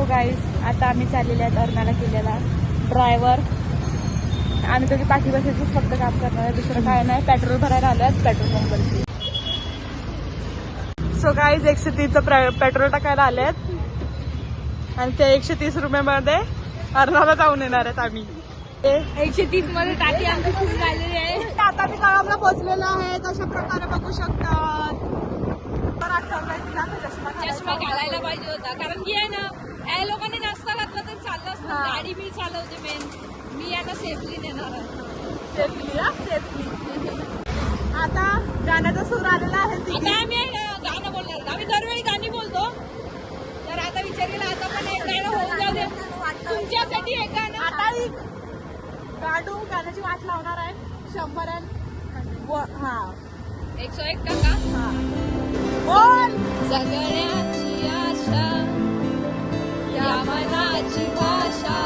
Guys आता आम्ही चाललेले आहेत अर्नाला केलेला ड्रायव्हर. आम्ही त्याची पाठी बसायचंच फक्त काम करणार आहे, दुसरं काय नाही. पेट्रोल भरायला आलो आहेत पेट्रोल पंपवरती. सो गाईज 130चं पेट्रोल टाकायला आले आहेत आणि त्या 130 रुपयामध्ये अर्नाला जाऊन येणार आहेत आम्ही. 130 मध्ये टाकी आमची फुल झालेली आहे. आता मी तळावला पोहोचलेलो आहे. अशा प्रकारे बघू शकतात. चष्मा घालायला पाहिजे होता कारण की आहे ना या लोकांनी जास्त घातलं तर चाललं असतं. गाडी मी चालवते मेन, मी आता सेफली नेणार आहे. सेफली. आता गाण्याचा सूर आलेला आहे. आता आम्ही गाणं बोलणार, आम्ही दरवेळी गाणी बोलतो. तर आता विचार केला आता पण एक गाणं होऊन जाऊ दे तुमच्यासाठी. एक गाणं आता गाडू गाण्याची वाट लावणार आहे. 100 हा 101 का बोल. सगळ्याची आशा या मनाची भाषा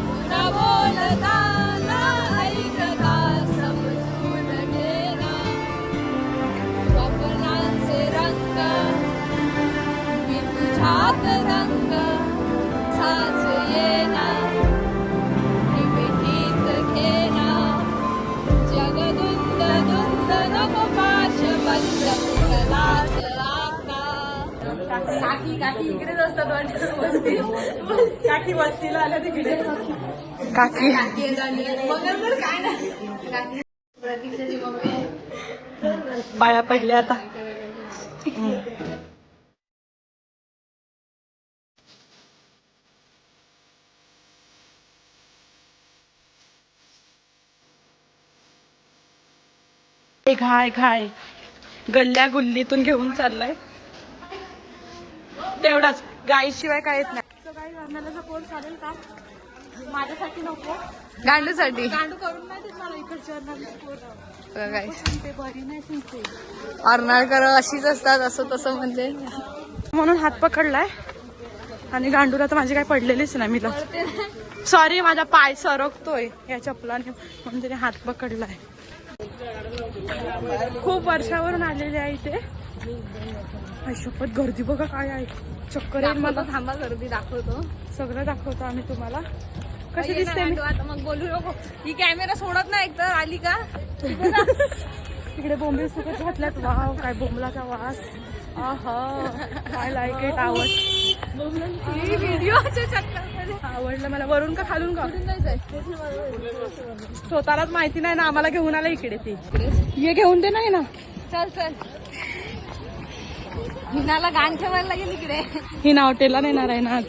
पुन्हा बोलताना ऐकता समजून घेना स्वप्नांचे रंग मी तुझ्यात रंग साच येना निमितीत घेना जग धुंद धुंद नको पाश बंद मुलात काकी काकी इकडेच असतात वाटतं. काकी वस्तीला आल्या तिकडे. काकी काय नाही प्रतीक्षाची मम्मी पाया पडल्या आता. घाय घाय गल्ल्या गुल्लीतून घेऊन चाललाय. तेवढाच गाईशिवाय काय येत नाही. गाई अर्नाला सपोर्ट चालेल का? माझ्यासाठी नको, गांडूसाठी गांडू करून नाही देत मला इकडच्या अर्नाला सपोर्ट. ते बरी नाही सांगते. अर्नाळकर अशीच असतात असं तसं म्हणजे म्हणून हात पकडलाय आणि गांडूला तर माझी काय पडलेलीच नाही. मी सॉरी माझा पाय सरकतोय या चपलाने म्हणून त्याने हात पकडलाय. खूप वर्षावरून आलेले आहे इथे. शपथ गर्दी बघा काय आहे. चक्कर येईल मला. थांबा गर्दी दाखवतो, सगळं दाखवतो आम्ही तुम्हाला. कशी दिसते मी? आता मग बोलू नको. ही कॅमेरा सोडत नाही एकतर आली का तिकडे बोंबील सुकत घातल्यात. वाव काय बोंबलाचा वास. काय लाईक इट. व्हिडिओच्या चक्करमध्ये आवडलं मला. वरून का खालून का? स्वतःलाच माहिती नाही ना आम्हाला घेऊन आला इकडे. ते ये घेऊन दे नाही ना. चल चल हिनाला गाण ठेवायला लागेल इकडे. ही ना हॉटेलला नेणार आहे ना आज.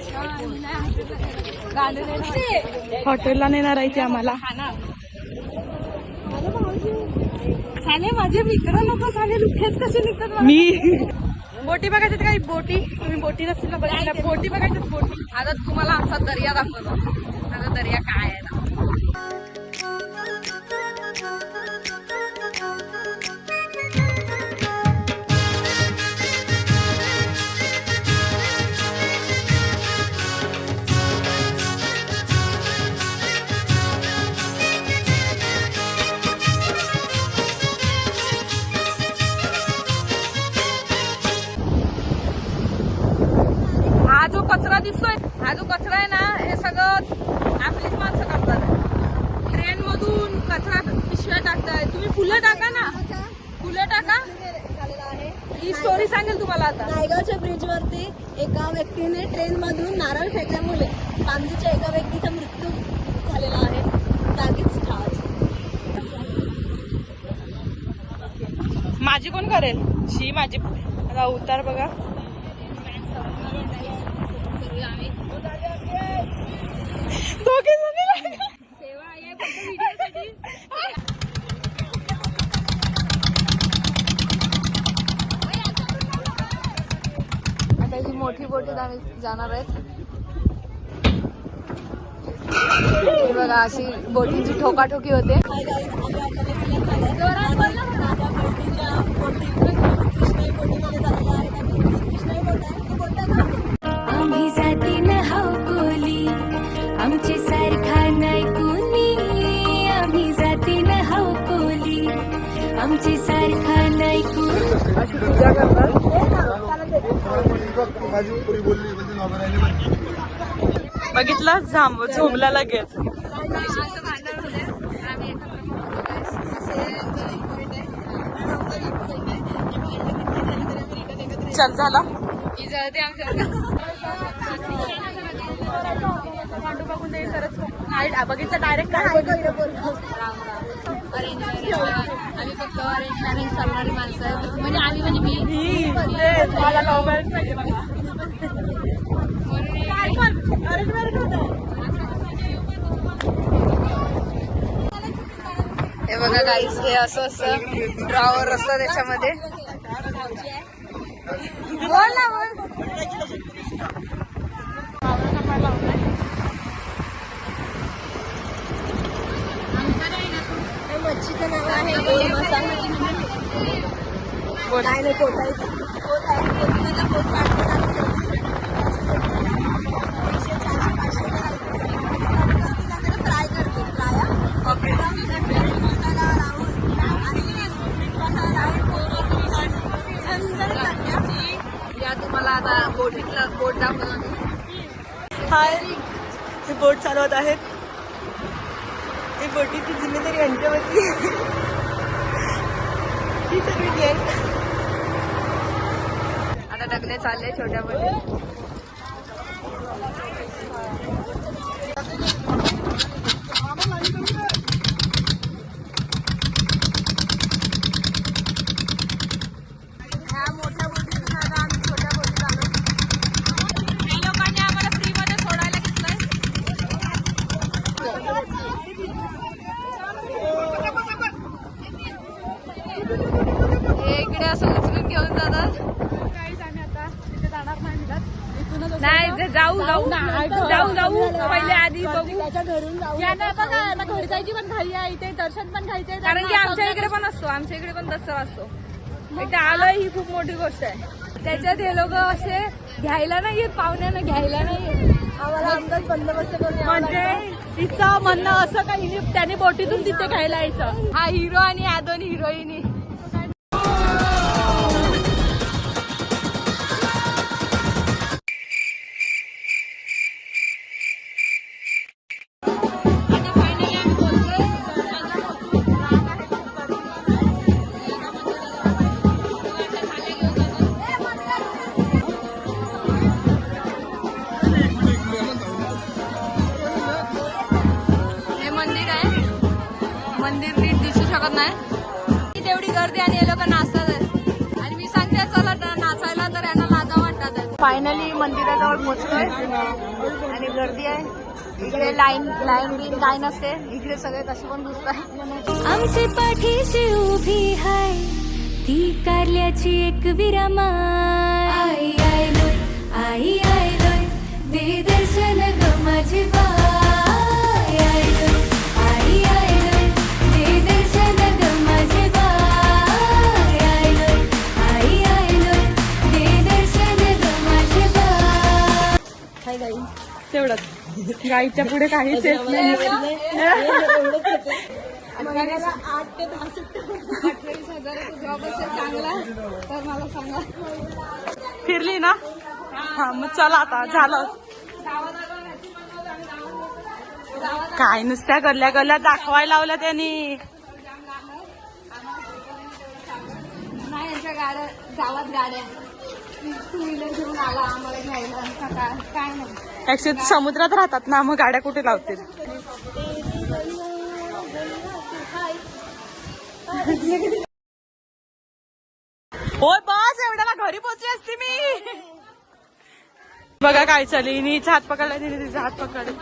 हॉटेलला नेणार आहे ती आम्हाला. साले माझे मित्र लोक साले लुखेच कसे निघतात. मी बोटी बघायच्यात काही बोटी. तुम्ही बोटी नसतील ना बघायला. बोटी बघायच्यात बोटी. आता तुम्हाला आमचा दर्या दाखवतो. आता दर्या काय आहे ना. हा जो कचरा दिसतोय, हा जो कचरा आहे ना हे सगळं आपलीच माणसं करतात. ट्रेन मधून कचरा पिशव्या टाकताय. तुम्ही फुलं टाका ना, फुलं टाका. ही स्टोरी सांगेल तुम्हाला. आता नायगावच्या ब्रिज वरती एका व्यक्तीने ट्रेन मधून नारळ फेकल्यामुळे पांगीच्या एका व्यक्तीचा मृत्यू झालेला आहे. जागीच ठार. माझी कोण करेल? शी माझी. आता उतार बघा. दोघे सेवा आहे फक्त व्हिडिओसाठी. आता ही मोठी बोटीत आम्ही जाणार आहेत. बघा अशी बोटीची ठोकाठोकी होते. आम्ही जाती न हाव कोली आमचे सारखा नाही कुणी. आम्ही जाती न हाव कोली आमचे सारखा नाही कुणी. अशी पूजा करतात. माझी पुरी बोलली म्हणजे बघितलं झोमला लगेच. चल झाला पांडू बघून ते खरंच बघितलं डायरेक्ट आम्ही फक्त अरेंज मॅरेज करणारी माणसं आहे. म्हणजे आम्ही म्हणजे मी मला लव्ह मॅरेज पाहिजे मला. हे बघा गाईस, हे असं ड्रॉवर असतं त्याच्यामध्ये. बोल ना बोल. मच्छीचं नाव आहे मसाला. काय नाही पोट आहे पोट फ्राय करते फ्राय मसाला लावून आणि मसाला लावून या तुम्हाला आता बोट दाखवलं. हाय, हे बोट चालवत आहेत. ही बोटीची जिम्मेदारी यांच्यावरती. ही सगळी गँग आता डगले चालले छोट्या बोटी. ह्या मोठ्या बोटीतून आता आम्ही छोट्या बोटीत आलो. काही लोकांनी आम्हाला फ्री मध्ये सोडायला घेतलंय. हे इकडे असं उचलून घेऊन जातात. नाही जाऊ पहिले आधी बघू. त्याच्या घरून जाऊ. बघा घरी जायची पण घाई आहे, इथे दर्शन पण घ्यायचंय. कारण की आमच्या इकडे पण असतो, आमच्या इकडे पण दसरा असतो. इथे आलोय ही खूप मोठी गोष्ट आहे. त्याच्यात हे लोक असे घ्यायला नाही येत, पाहुण्यांना घ्यायला नाही येत. आम्हाला आमचाच बंदोबस्त करून म्हणजे तिचं म्हणणं असं काही त्याने बोटीतून तिथे घ्यायला यायचं. हा हिरो आणि ह्या दोन हिरोईनी. मंदिर नीट दिसू शकत नाही, तेवढी गर्दी आणि हे लोक नाचतात आहेत. आणि मी सांगते चला नाचायला, तर यांना लाजा वाटतात. फायनली मंदिराजवळ पोहोचलोय आणि गर्दी आहे. इकडे लाईन बिन काय नसते. इकडे सगळे कसे पण दिसतात. आमचे पाठीशी उभी हाय ती कारल्याची एक विरामाय. आई आयलोय आई आयलोय दे दर्शन ग माझे बाय. आयलोय आई आयलोय दे दर्शन ग माझे बाय. आयलोय आई आयलोय दे दर्शन ग माझे बाय. हाय गाई. तेवढंच गाईच्या पुढे काहीच येत नाही. महिन्याला 8 ते 10 सुट्ट्या. 28,000 जॉब असेल चांगला तर मला सांगा. फिरली ना? हा मग चला आता झालं. काय नुसत्या गल्ल्या दाखवायला लावल्या त्यांनी. नाही यांच्या गाड्या गावात गाड्या 2 व्हीलर घेऊन आला आम्हाला घ्यायला. काय नाही ऍक्च्युली समुद्रात राहतात ना, मग गाड्या कुठे लावतील. होय बस एवढ्याला घरी पोहोचली असती मी. बघा काय चालली. हिचा हात पकडला, तिने तिचा हात पकडला.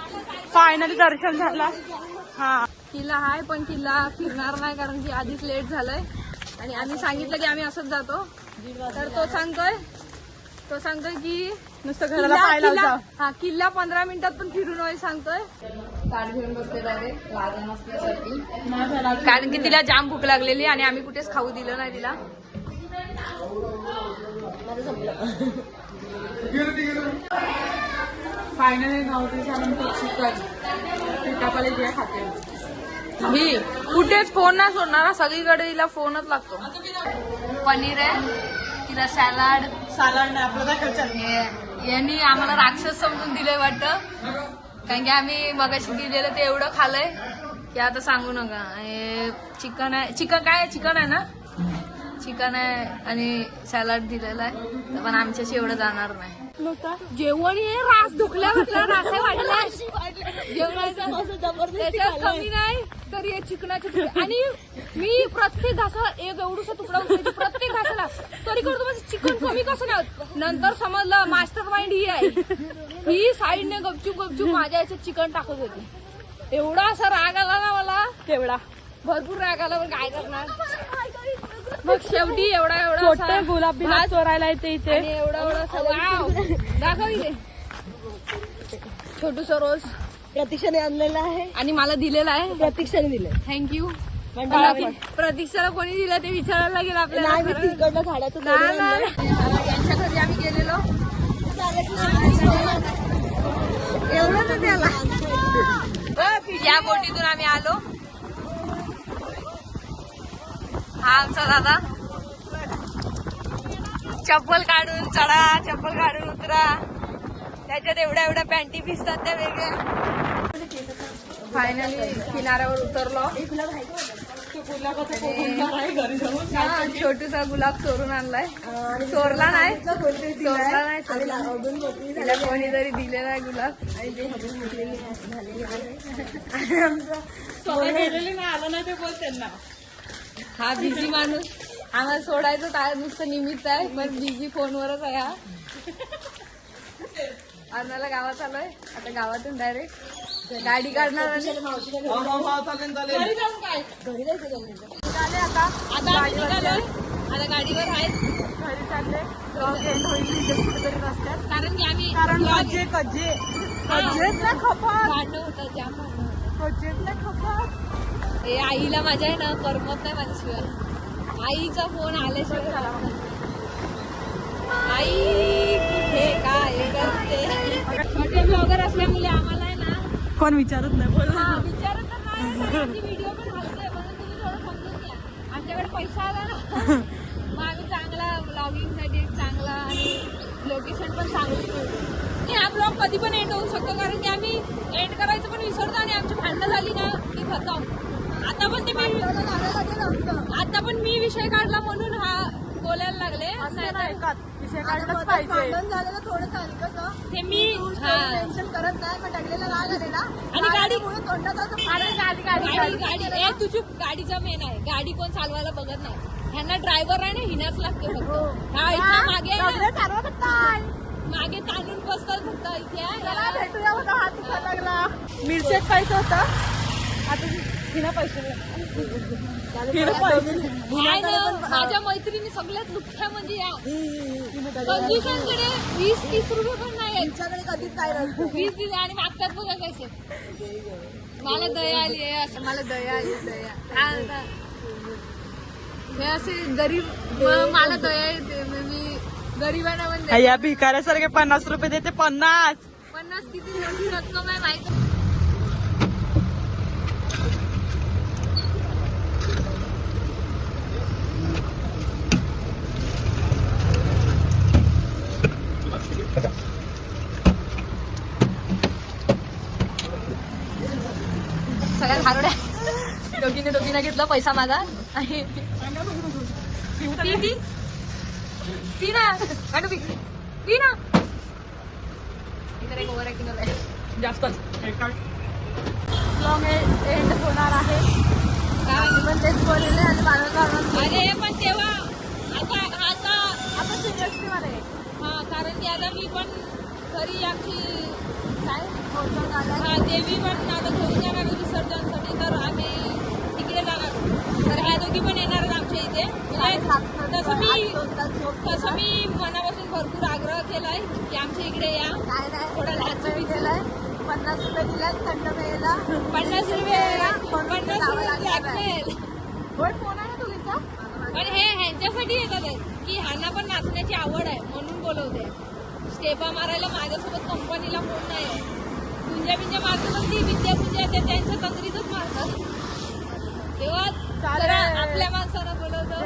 फायनली दर्शन झालं. हा किल्ला आहे पण किल्ला फिरणार नाही कारण की आधीच लेट झालंय. आणि आम्ही सांगितलं की आम्ही असंच जातो, तर तो सांगतोय की नुसतं घराला पाहायला जाऊ. हा किल्ला 15 मिनिटात पण फिरून होईल सांगतोय. ताट घेऊन बसते डायरेक्ट लाजा नसल्यासाठी. कारण की तिला जाम भूक लागलेली आणि आम्ही कुठेच खाऊ दिलं नाही तिला. फायनली नव्हती झाल्यानंतर चिकन पिठापाले जे खाते. ही कुठेच फोन नाही सोडणार, सगळीकडे तिला फोनच लागतो. पनीर आहे, तिला सॅलाड सालाड नाही आपलं दाखल. यांनी आम्हाला राक्षस समजून दिलंय वाटतं, कारण की आम्ही मगाशी दिलेलं ते एवढं खाल्लंय की आता सांगू नका. चिकन आहे, चिकन आहे ना, चिकन आहे आणि सॅलड दिलेला आहे, पण आमच्याशी एवढं जाणार नाही. जेवण हे रास दुखल्या रासा वाढला जेवणाचा कमी नाही तर हे चिकनाचे तुकडे. आणि मी प्रत्येक घासाला एक एवढूसा तुकडा उचलायची, प्रत्येक घासाला तरी करतो म्हणजे चिकन कमी कसं नाही. नंतर समजलं मास्टर माइंड ही आहे, ही साईडने गपचूप माझ्या याच्यात चिकन टाकत होती. एवढा असा राग आला ना मला, तेवढा भरपूर राग आला, पण काय करणार. मग शेवटी एवढा गुलाबी चोरायला येते इथे. एवढा दाखव इथे छोटूसा रोज प्रतीक्षाने आणलेला आहे आणि मला दिलेला आहे. प्रतीक्षाने दिले. थँक्यू. प्रतीक्षाला कोणी दिलं ते विचारायला लागेल आपल्याला. नाही मी तिकडनं झाडाचं यांच्या घरी आम्ही गेलेलो, एवढं त्याला या बोटीतून आम्ही आलो. हा आमचा दादा. चप्पल काढून चढा, चप्पल काढून उतरा, त्याच्यात एवढ्या पॅन्टी भिजतात त्या वेगळ्या. फायनली किनाऱ्यावर उतरलो. छोटूसा गुलाब चोरून आणलाय, चोरला नाही तिला कोणीतरी दिलेला आहे गुलाब. आलं नाही ते बोल त्यांना. हा बिझी माणूस, आम्हाला सोडायचं काय नुसतं निमित्त आहे, पण बिझी फोनवरच आहे हा. अर्नाला गावात आलोय, आता गावातून डायरेक्ट गाडी काढणार आणि आता आता गाडीवर आहे, घरी चालले. ब्लॉग एंड होईल इथे कुठेतरी रस्त्यात, कारण की आम्ही कजेत खपात भांडण होतं जाम भांडण. कजेत खपात. हे आईला माझ्या आहे ना करमत नाही माझ्याशिवाय. आईचा फोन आल्याशिवाय आई कुठे काय करते. छोटे ब्लॉगर असल्यामुळे आम्हाला आहे ना कोण विचारत नाही. बोल ना. विचारत तर नाही, व्हिडिओ पण घालतोय, म्हणून तुम्ही थोडं समजून घ्या. आमच्याकडे पैसा आला ना मग आम्ही चांगला ब्लॉगिंग साठी एक चांगला आणि लोकेशन पण चांगलं ठेवतो. हा ब्लॉग कधी पण एंड होऊ शकतो, कारण की आम्ही एंड करायचं पण विसरतो आणि आमची भांडणं झाली ना की खतम. आता पण मी विषय काढला म्हणून हा बोलायला लागले. विषय काढलाच पाहिजे. झालेलं थोडंसं आणि कसं ते मी टेन्शन करत नाही, मग टाकलेला राग आलेला आणि गाडी तोंडात गाडी तुझी गाडीचा मेन आहे. गाडी कोण चालवायला बघत नाही, ह्यांना ड्रायव्हर आहे ना, हिनाच लागते फक्त. हा इथं मागे मागे ताणून बसतात फक्त. इथे भेटूया होता हात दुखायला लागला. मिरचेक पाहिजे होता, आता हिना पैसे माझ्या मैत्रिणी सगळ्यात लुख्या म्हणजे या कंजूसांकडे 20-30 रुपये पण नाही आहेत. तुमच्याकडे कधीच काय नसतं. 20 दिले आणि मागतात बघा कसे. मला दया आली आहे, असं मला दया आली. दया हे असे गरीब, मला दया येते. मी गरीबांना पण या भिकाऱ्यासारखे 50 रुपये देते. 50 किती मोठी रक्कम आहे माहिती. सगळ्यात हारोड्या दोघीने घेतला पैसा माझा. आणि ती ना काढू ती ना इकडे ओव्हर ऍक्टिंग आहे जास्त. ब्लॉग एंड होणार आहे, पण तेच बोललेले आणि अरे पण तेव्हा आता आपण सिरियसली मध्ये हा, कारण की आता मी पण घरी आमची काय देवी पण आता घेऊन जाणार विसर्जनसाठी, तर आम्ही तिकडे जाणार. तर ह्या दोघी पण येणार आमच्या इथे. तसं मी मनापासून भरपूर आग्रह केलाय की आमच्या इकडे या. थोडं लाच बी केलाय. 50 रुपये दिलात थंड प्यायला. 50 रुपये लागेल. फोन आहे ना तुझा. पण हे ह्यांच्यासाठी येतात की ह्यांना पण नाचण्याची आवड आहे म्हणून बोलवते. स्टेपा मारायला माझ्यासोबत कंपनीला फोन नाही. गुंजा मारतो पण ती विद्या पूजा ते त्यांच्या तंत्रीतच मारतात. तेव्हा आपल्या माणसाला बोलवतो.